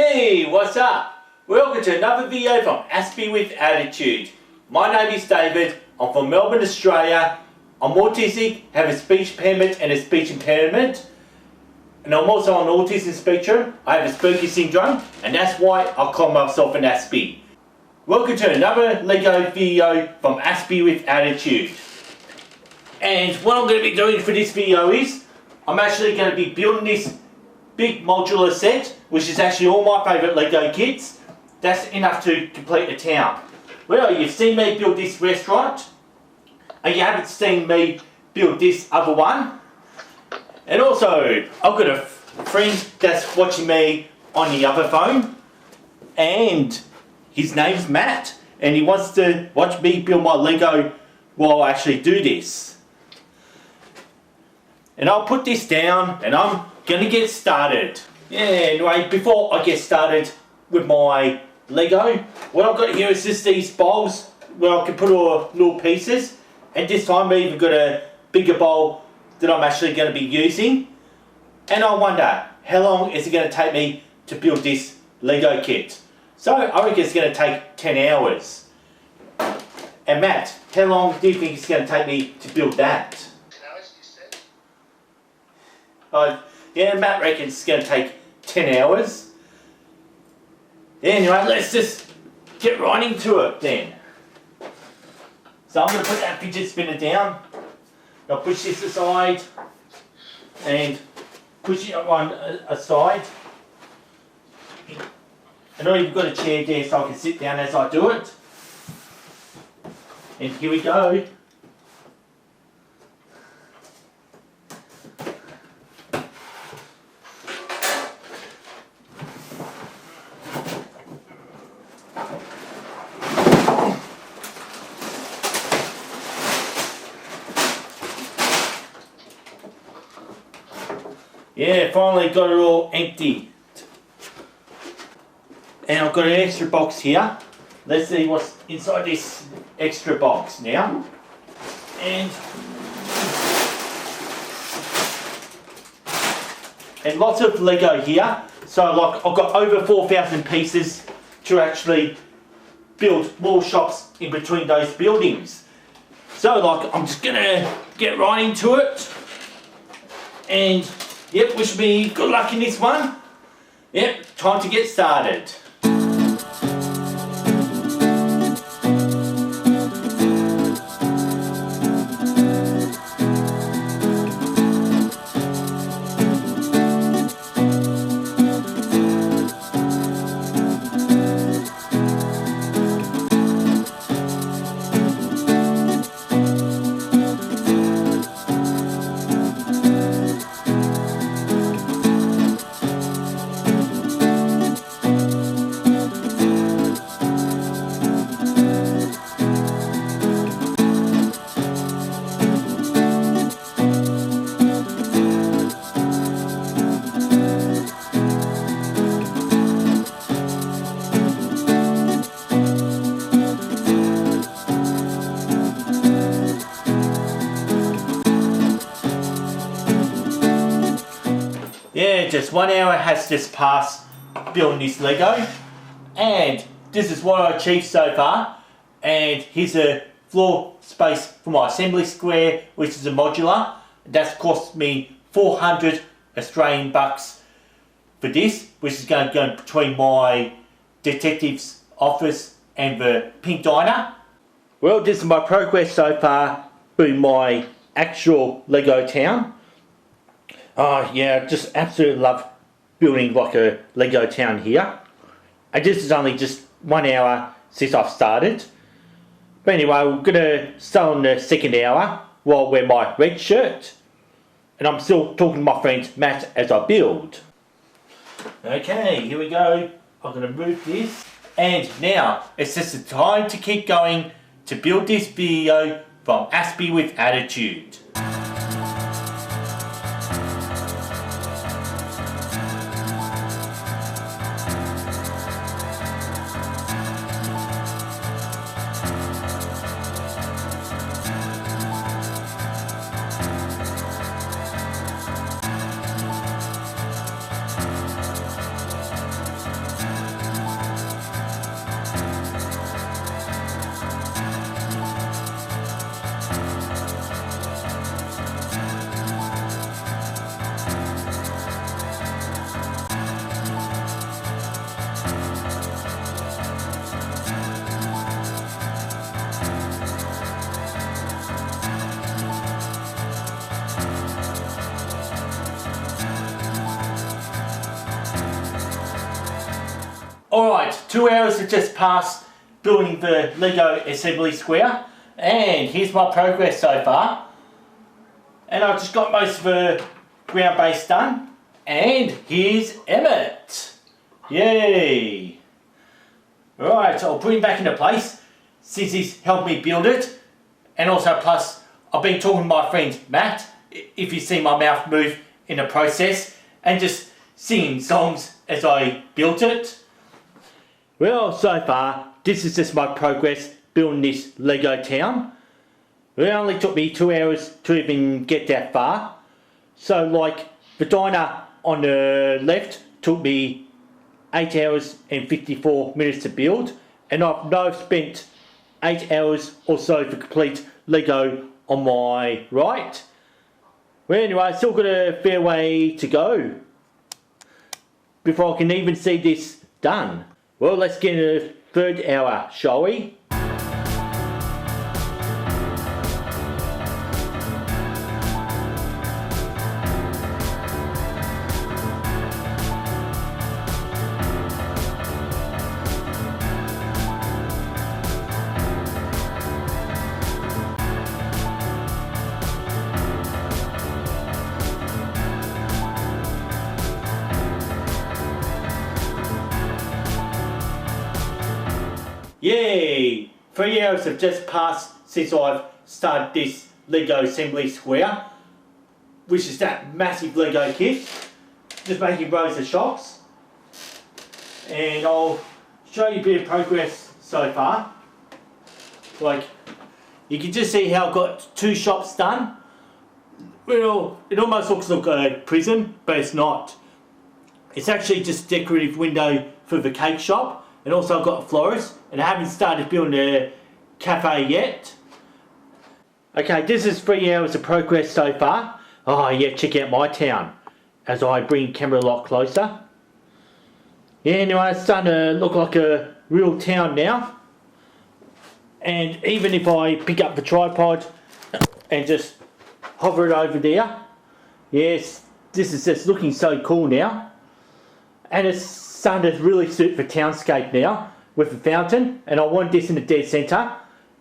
Hey, what's up? Welcome to another video from Aspie with Attitude. My name is David, I'm from Melbourne, Australia. I'm autistic, have a speech impairment and a speech impairment. And I'm also on autism spectrum. I have a spooky syndrome, and that's why I call myself an Aspie. Welcome to another Lego video from Aspie with Attitude. And what I'm going to be doing for this video is, I'm actually going to be building this big modular set, which is actually all my favourite Lego kits. That's enough to complete a town. Well, you've seen me build this restaurant, and you haven't seen me build this other one. And also, I've got a friend that's watching me on the other phone, and his name's Matt, and he wants to watch me build my Lego while I actually do this. And I'll put this down, and I'm gonna get started. Yeah, anyway, before I get started with my Lego, what I've got here is just these bowls where I can put all little pieces, and this time I've even got a bigger bowl that I'm actually going to be using. And I wonder, how long is it going to take me to build this Lego kit? So I reckon it's going to take 10 hours. And Matt, how long do you think it's going to take me to build that? 10 hours, you said? Yeah, Matt reckons it's going to take 10 hours. Anyway, let's just get right into it then. So I'm going to put that fidget spinner down. I'll push this aside and push it one aside. And I've even got a chair there so I can sit down as I do it. And here we go. Yeah, finally got it all empty. And I've got an extra box here. Let's see what's inside this extra box now. And lots of Lego here. So like I've got over 4,000 pieces to actually build more shops in between those buildings. So like I'm just gonna get right into it. And yep, wish me good luck in this one. Yep, time to get started. Yeah, just 1 hour has just passed building this Lego, and this is what I achieved so far. And here's a floor space for my assembly square, which is a modular. That's cost me 400 Australian bucks for this, which is going to go between my detective's office and the pink diner. Well, this is my progress so far with my actual Lego town. Oh yeah, just absolutely love building like a Lego town here. And this is only just 1 hour since I've started. But anyway, we're going to start on the second hour while I wear my red shirt. And I'm still talking to my friend Matt as I build. Okay, here we go. I'm going to move this. And now, it's just the time to keep going to build this video from Aspie with Attitude. Alright, 2 hours have just passed building the Lego assembly square, and here's my progress so far. And I've just got most of the ground base done, and here's Emmett. Yay! Right, I'll put him back into place since he's helped me build it, and also plus I've been talking to my friend Matt, if you see my mouth move in the process, and just singing songs as I built it. Well, so far, this is just my progress building this Lego town. It only took me 2 hours to even get that far. So like, the diner on the left took me 8 hours and 54 minutes to build, and I've now spent 8 hours or so to complete Lego on my right. Well anyway, I've still got a fair way to go before I can even see this done. Well, let's get into the third hour, shall we? Yay! 3 hours have just passed since I've started this Lego assembly square, which is that massive Lego kit. Just making rows of shops. And I'll show you a bit of progress so far. Like, you can just see how I've got 2 shops done. Well, it almost looks like a prison, but it's not. It's actually just a decorative window for the cake shop. And also I've got a florist, and I haven't started building a cafe yet. Okay, this is 3 hours of progress so far. Oh yeah, check out my town as I bring camera a lot closer. Yeah, anyway, it's starting to look like a real town now. And even if I pick up the tripod and just hover it over there, yes, this is just looking so cool now. And it's starting to really suit the townscape now with the fountain, and I want this in the dead centre,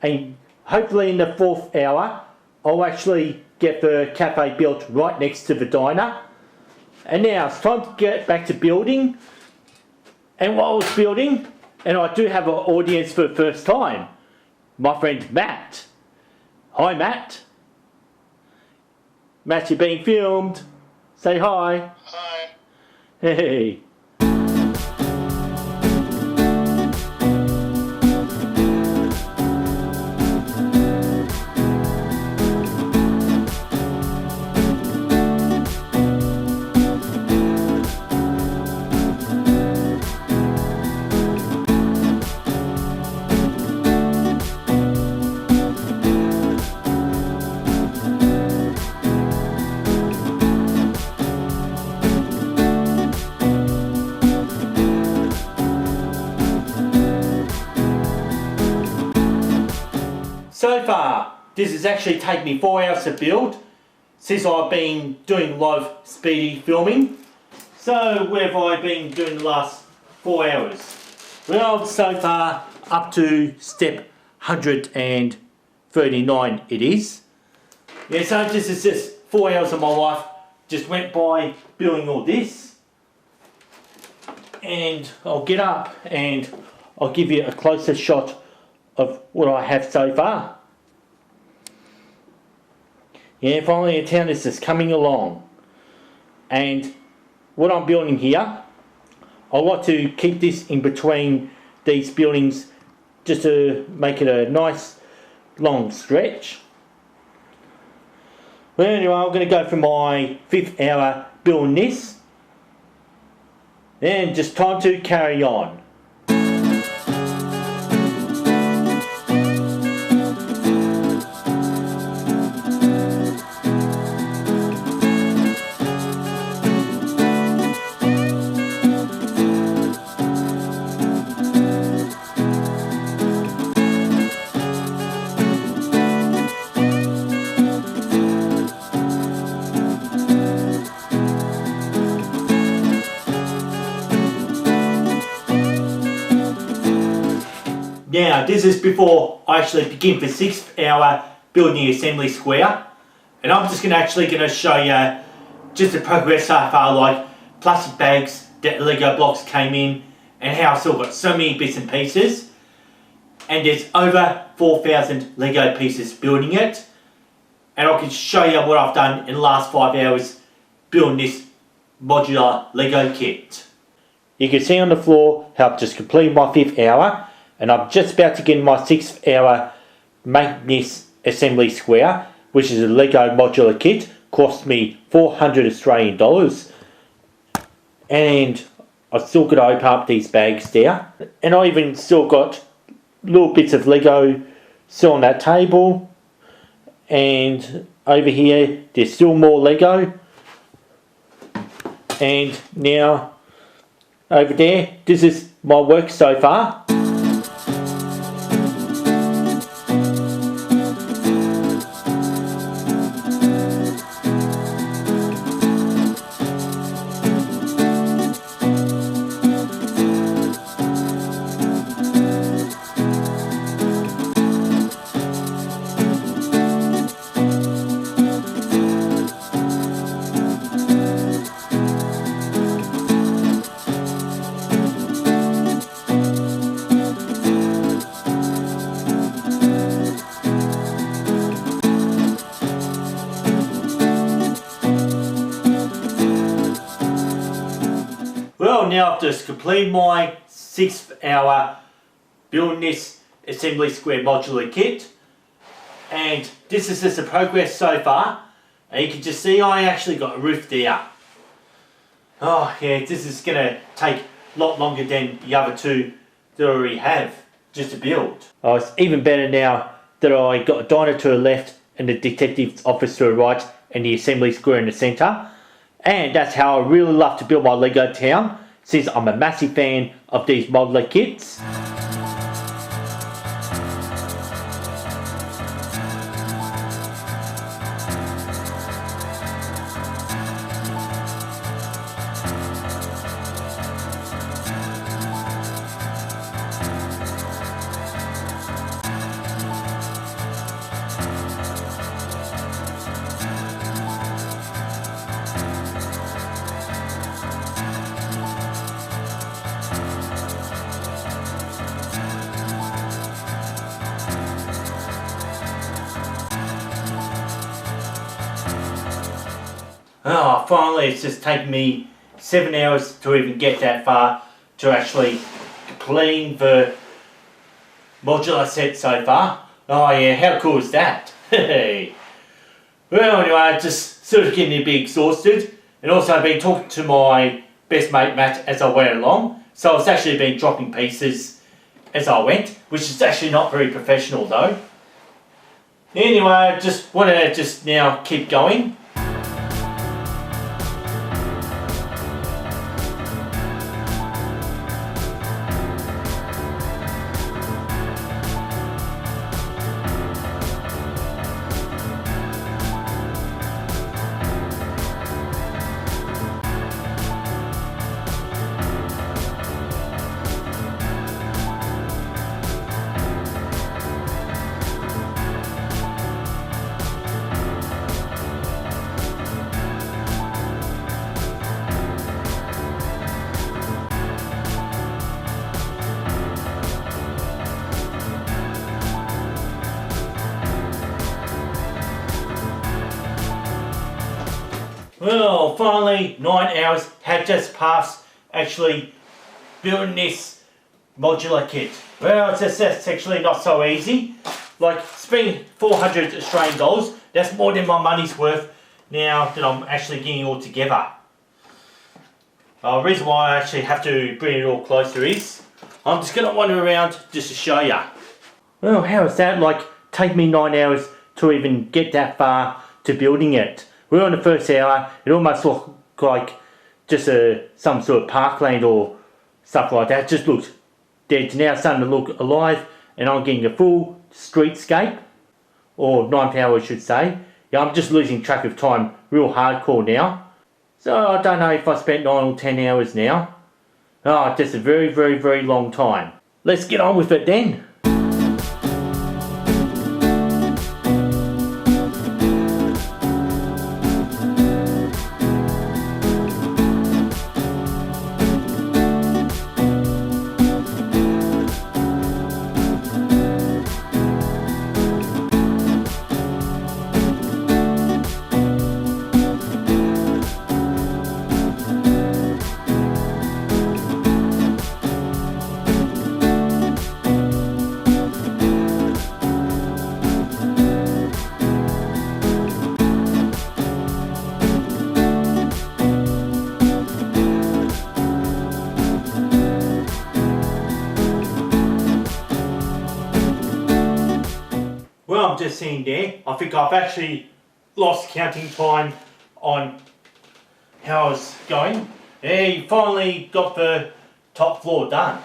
and hopefully in the 4th hour I'll actually get the cafe built right next to the diner. And now it's time to get back to building. And while I was building, and I do have an audience for the first time, my friend Matt. Hi Matt. Matt, you're being filmed. Say hi. Hi. Hey. So far, this has actually taken me 4 hours to build since I've been doing live speedy filming. So where have I been doing the last 4 hours? Well, so far up to step 139 it is. Yeah, so this is just 4 hours of my life just went by building all this. And I'll get up and I'll give you a closer shot of what I have so far. Yeah, finally a town is just coming along. And what I'm building here, I like to keep this in between these buildings just to make it a nice long stretch. Well anyway, I'm going to go for my 5th hour building this. And just time to carry on. Now this is before I actually begin the 6th hour building the assembly square, and I'm just going to show you just the progress so far, like plastic bags that Lego blocks came in, and how I've still got so many bits and pieces, and there's over 4,000 Lego pieces building it, and I can show you what I've done in the last 5 hours building this modular Lego kit. You can see on the floor how I've just completed my 5th hour, and I'm just about to get in my 6th hour making this assembly square, which is a Lego modular kit. Cost me 400 Australian dollars, and I've still got to open up these bags there, and I even still got little bits of Lego still on that table, and over here there's still more Lego, and now over there, this is my work so far. Well, now I've just completed my 6th hour building this assembly square modular kit, and this is just the progress so far, and you can just see I actually got a roof there. Oh yeah, this is going to take a lot longer than the other two that I already have just to build. Oh, it's even better now that I got a diner to the left and the detective's office to the right and the assembly square in the centre. And that's how I really love to build my Lego town, since I'm a massive fan of these modular kits. Oh, finally it's just taken me 7 hours to even get that far to actually completing the modular set so far. Oh yeah, how cool is that? Hey. Well anyway, just sort of getting a bit exhausted, and also I've been talking to my best mate Matt as I went along, so I've actually been dropping pieces as I went, which is actually not very professional though. Anyway, I just want to just now keep going. Well, finally 9 hours had just passed actually building this modular kit. Well, it's just actually not so easy. Like, spending 400 Australian dollars, that's more than my money's worth now that I'm actually getting it all together. The reason why I actually have to bring it all closer is I'm just going to wander around just to show you. Well, how is that? Like, take me 9 hours to even get that far to building it. We're on the first hour, it almost looked like just some sort of parkland or stuff like that. It just looks dead. It's now starting to look alive, and I'm getting a full streetscape, or night hour I should say. Yeah, I'm just losing track of time real hardcore now. So I don't know if I spent 9 or 10 hours now. Oh, just a very, very, very long time. Let's get on with it then. I'm just seeing there, I think I've actually lost counting time on how I was going. He finally got the top floor done.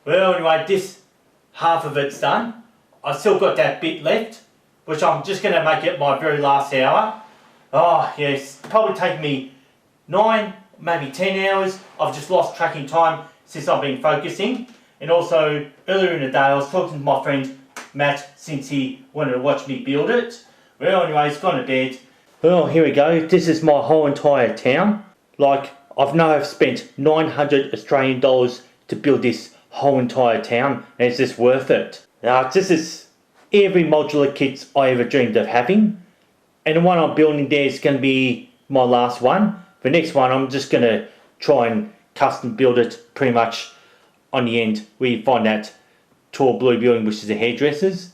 Well, anyway, this half of it's done. I've still got that bit left, which I'm just going to make it my very last hour. Oh yes, probably taken me 9, maybe 10 hours. I've just lost tracking time since I've been focusing. And also, earlier in the day, I was talking to my friend Matt, since he wanted to watch me build it. Well, anyway, he's gone to bed. Well, here we go. This is my whole entire town. Like, I've spent 900 Australian dollars to build this whole entire town, and it's just worth it. Now, this is every modular kit I ever dreamed of having. And the one I'm building there is going to be my last one. The next one, I'm just going to try and custom build it pretty much on the end where you find that tall blue building, which is the hairdressers.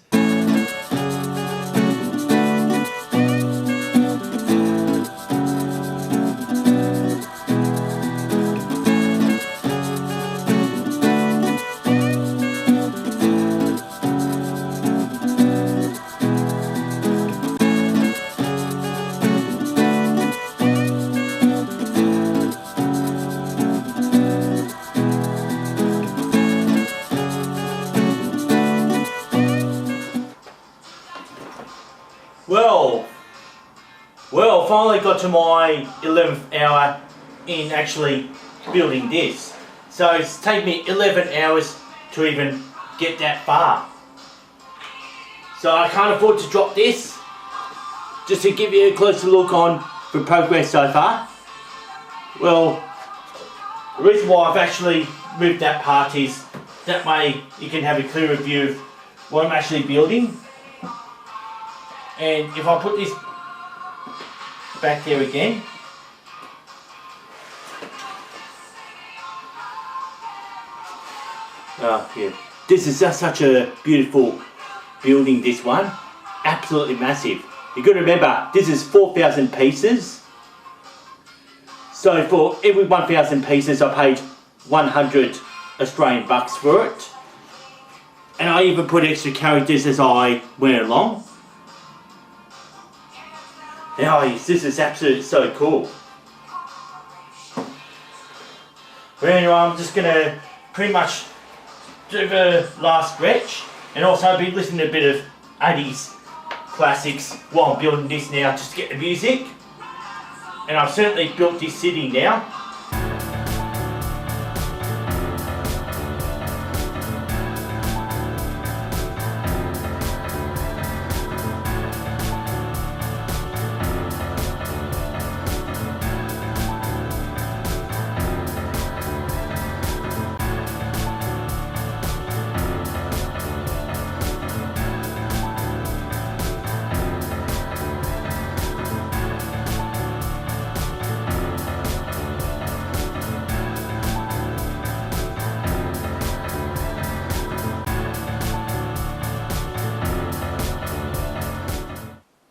Well, finally got to my 11th hour in actually building this. So it's taken me 11 hours to even get that far. So I can't afford to drop this. Just to give you a closer look on the progress so far. Well, the reason why I've actually moved that part is that way you can have a clearer view of what I'm actually building. And if I put this back there again, yeah, this is just such a beautiful building, this one, absolutely massive. You've got to remember, this is 4,000 pieces, so for every 1,000 pieces I paid 100 Australian bucks for it, and I even put extra characters as I went along. Now, this is absolutely so cool. But anyway, I'm just going to pretty much do the last stretch, and also be listening to a bit of 80s classics while I'm building this now, just to get the music. And I've certainly built this city now.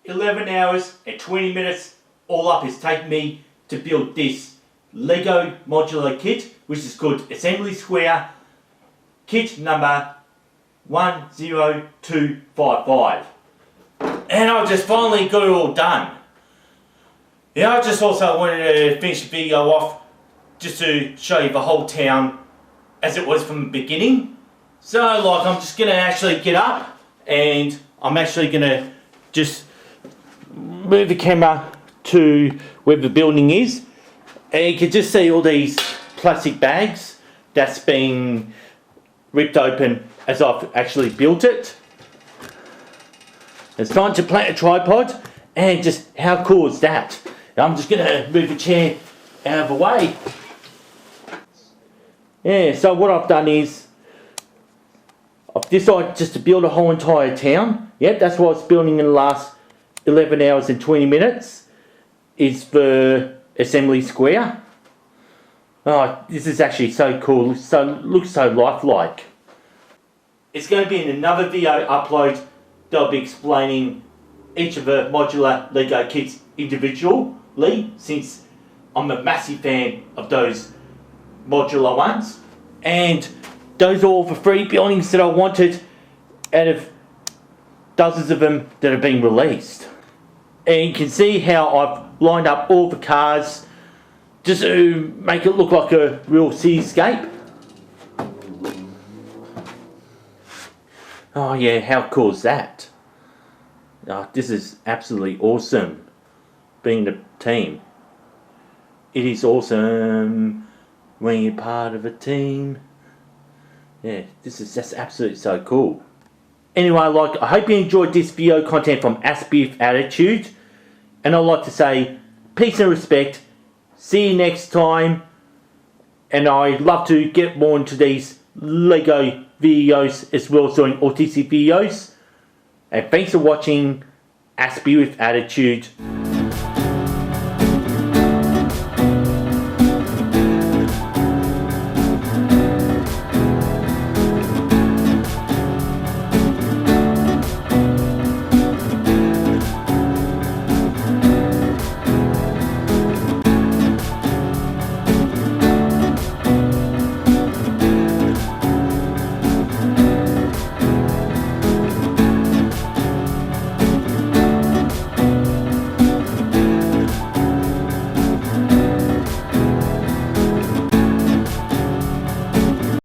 $11 and 20 minutes all up it's taken me to build this Lego modular kit, which is called Assembly Square kit number 10255. And I just finally got it all done. Yeah, I just also wanted to finish the video off just to show you the whole town as it was from the beginning. So like, I'm just gonna actually get up and I'm actually gonna just move the camera to where the building is, and you can just see all these plastic bags that's been ripped open as I've actually built it. It's time to plant a tripod, and just how cool is that? I'm just going to move the chair out of the way. Yeah, so what I've done is I've decided just to build a whole entire town. Yep, that's what I was building in the last 11 hours and 20 minutes is the Assembly Square. Oh, this is actually so cool. So looks so lifelike. It's going to be in another video upload that I'll be explaining each of the modular Lego kits individually, since I'm a massive fan of those modular ones. And those are all the 3 buildings that I wanted out of dozens of them that have been released. And you can see how I've lined up all the cars just to make it look like a real cityscape. Oh yeah, how cool is that? Oh, this is absolutely awesome, being the team. It is awesome when you're part of a team. Yeah, this is just absolutely so cool. Anyway, I hope you enjoyed this video content from Aspie with Attitude. And I'd like to say peace and respect. See you next time. And I'd love to get more into these Lego videos as well as doing autistic videos. And thanks for watching Aspie with Attitude.